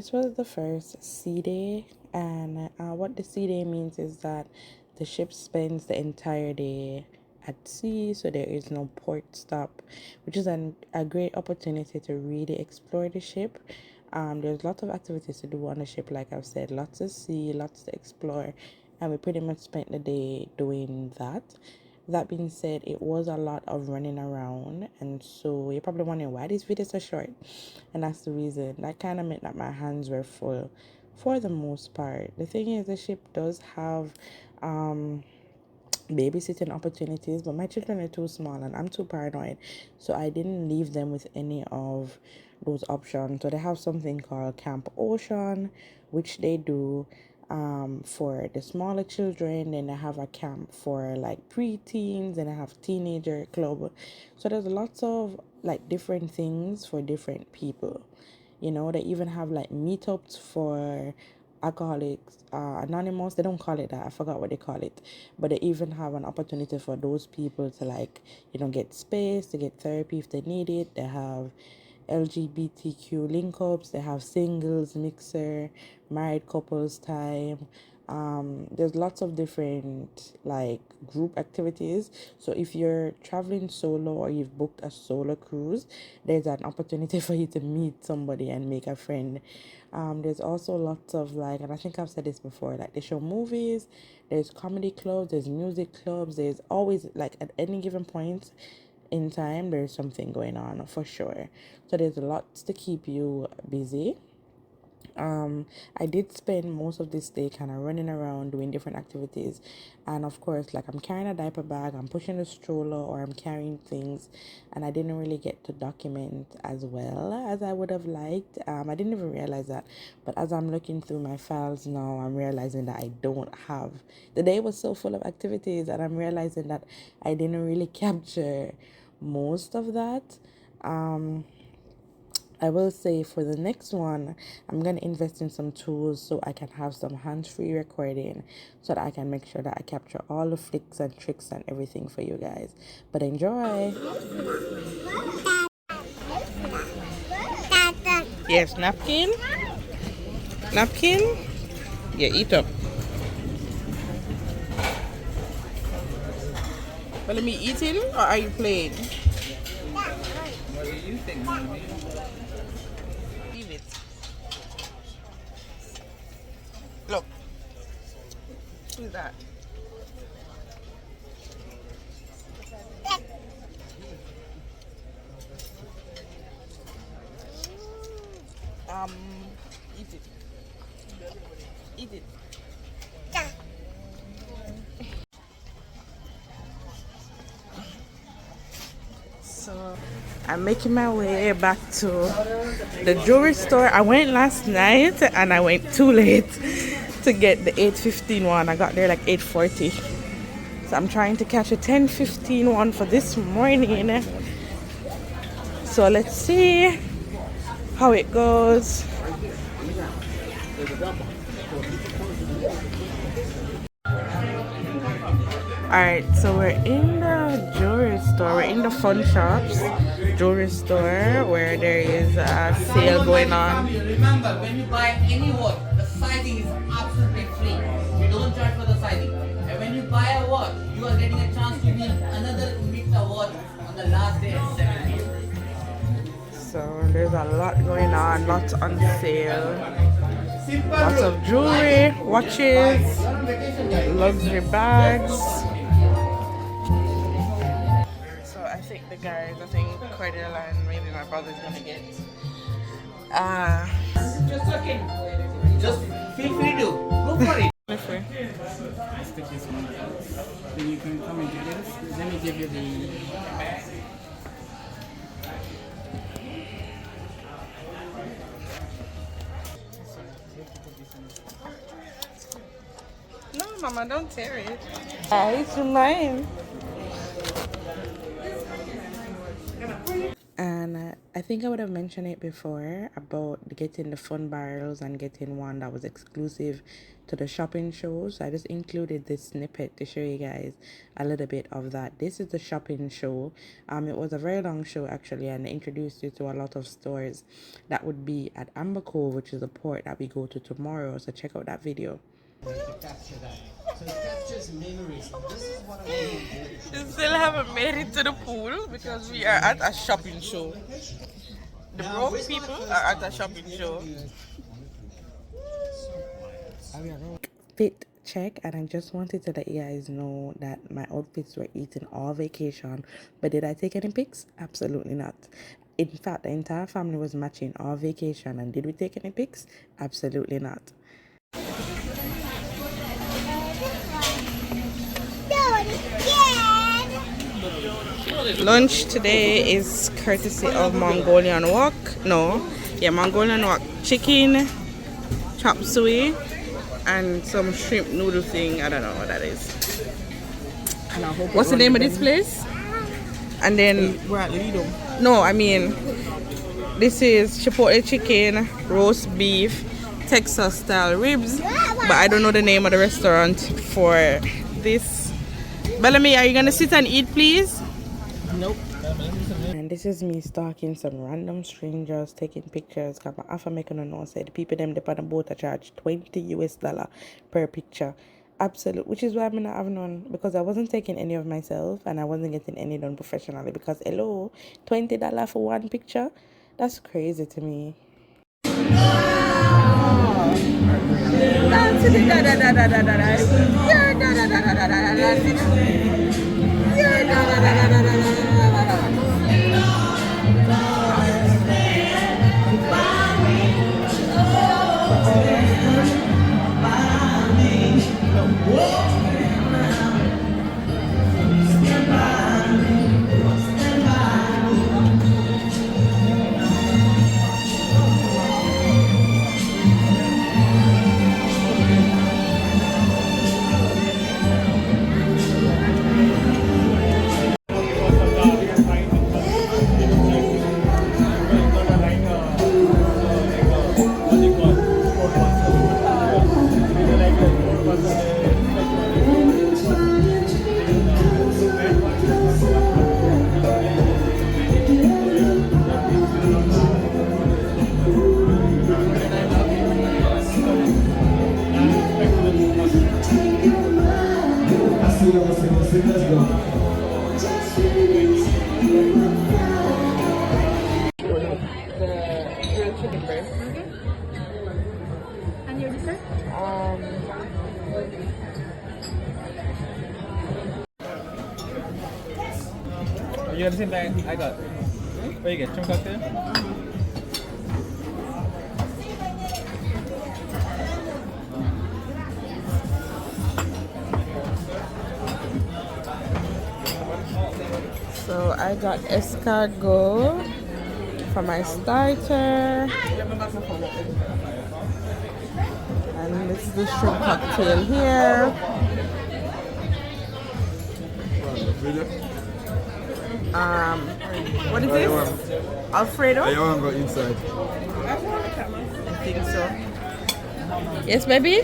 this was the first sea day, and what the sea day means is that the ship spends the entire day at sea, so there is no port stop, which is a great opportunity to really explore the ship. There's lots of activities to do on the ship, like I've said, lots to see, lots to explore, and we pretty much spent the day doing that. That being said, it was a lot of running around, and so you're probably wondering why these videos are short, and that's the reason. That kind of meant that my hands were full for the most part. The thing is, the ship does have babysitting opportunities, but my children are too small and I'm too paranoid, so I didn't leave them with any of those options. So they have something called Camp Ocean, which they do for the smaller children. Then they have a camp for like preteens, and I have teenager club. So there's lots of like different things for different people. You know, they even have like meetups for alcoholics anonymous. They don't call it that, I forgot what they call it, but they even have an opportunity for those people to, like, you know, get space, to get therapy if they need it. They have LGBTQ link ups, they have singles mixer, married couples time. There's lots of different like group activities. So if you're traveling solo or you've booked a solo cruise, there's an opportunity for you to meet somebody and make a friend. There's also lots of, like, and I think I've said this before, like they show movies, there's comedy clubs, there's music clubs, there's always, like, at any given point in time there's something going on for sure. So there's lots to keep you busy. I did spend most of this day kind of running around doing different activities, and of course, like, I'm carrying a diaper bag, I'm pushing a stroller, or I'm carrying things, and I didn't really get to document as well as I would have liked. I didn't even realize that, but as I'm looking through my files now, I'm realizing that I don't have, the day was so full of activities, and I'm realizing that I didn't really capture most of that. I will say for the next one, I'm going to invest in some tools so I can have some hands-free recording, so that I can make sure that I capture all the flicks and tricks and everything for you guys. But enjoy. Yes, napkin. Napkin. Yeah, eat up. But let me eating, or are you playing? Leave it. Look. Who's that? Eat it. Eat it. So I'm making my way back to the jewelry store. I went last night and I went too late to get the 8:15 one. I got there like 8:40. So I'm trying to catch a 10:15 one for this morning. So let's see how it goes. Alright, so we're in the jewelry store. We're in the fun shops jewelry store where there is a sale going on. Remember, when you buy any watch, the sizing is absolutely free. We don't charge for the sizing. And when you buy a watch, you are getting a chance to win another Invicta watch on the last day at 7 p.m. So there's a lot going on, lots on sale. Lots of jewelry, watches, luxury bags. So I think the guys, Cordell and maybe my brother's gonna get. Just okay. Just feel free to go for it. Then you can come and get this. Let me give you the. No, Mama, don't tear it. It's mine. And I think I would have mentioned it before about getting the fun barrels and getting one that was exclusive to the shopping show. So I just included this snippet to show you guys a little bit of that. This is the shopping show. It was a very long show actually, and it introduced you to a lot of stores that would be at Amber Cove, which is the port that we go to tomorrow. So check out that video. To capture that. So it captures memories. This is what I really do. We still haven't made it to the pool because we are at a shopping show. The broke people are at a shopping show. Fit check, and I just wanted to let you guys know that my outfits were eaten all vacation. But did I take any pics? Absolutely not. In fact, the entire family was matching all vacation. And did we take any pics? Absolutely not. Lunch today is courtesy of Mongolian Wok. Mongolian Wok chicken, chop suey, and some shrimp noodle thing. I don't know what that is. What's the name of this place? And then We're at Lido. no, I mean this is chipotle chicken, roast beef, Texas style ribs, but I don't know the name of the restaurant for this. Bellamy, are you gonna sit and eat, please? Nope. And this is me stalking some random strangers, taking pictures. Cause my Alpha making know said the people them dep on the boat are charge $20 per picture. Absolute, which is why I'm not having none, because I wasn't taking any of myself and I wasn't getting any done professionally. Because hello, $20 for one picture, that's crazy to me. And your dessert? You got the same thing I got. What you get? Shrimp cocktail? So I got escargot for my starter. And this is the shrimp cocktail here. What is this? Alfredo? I want to go inside. I think so. Yes, baby?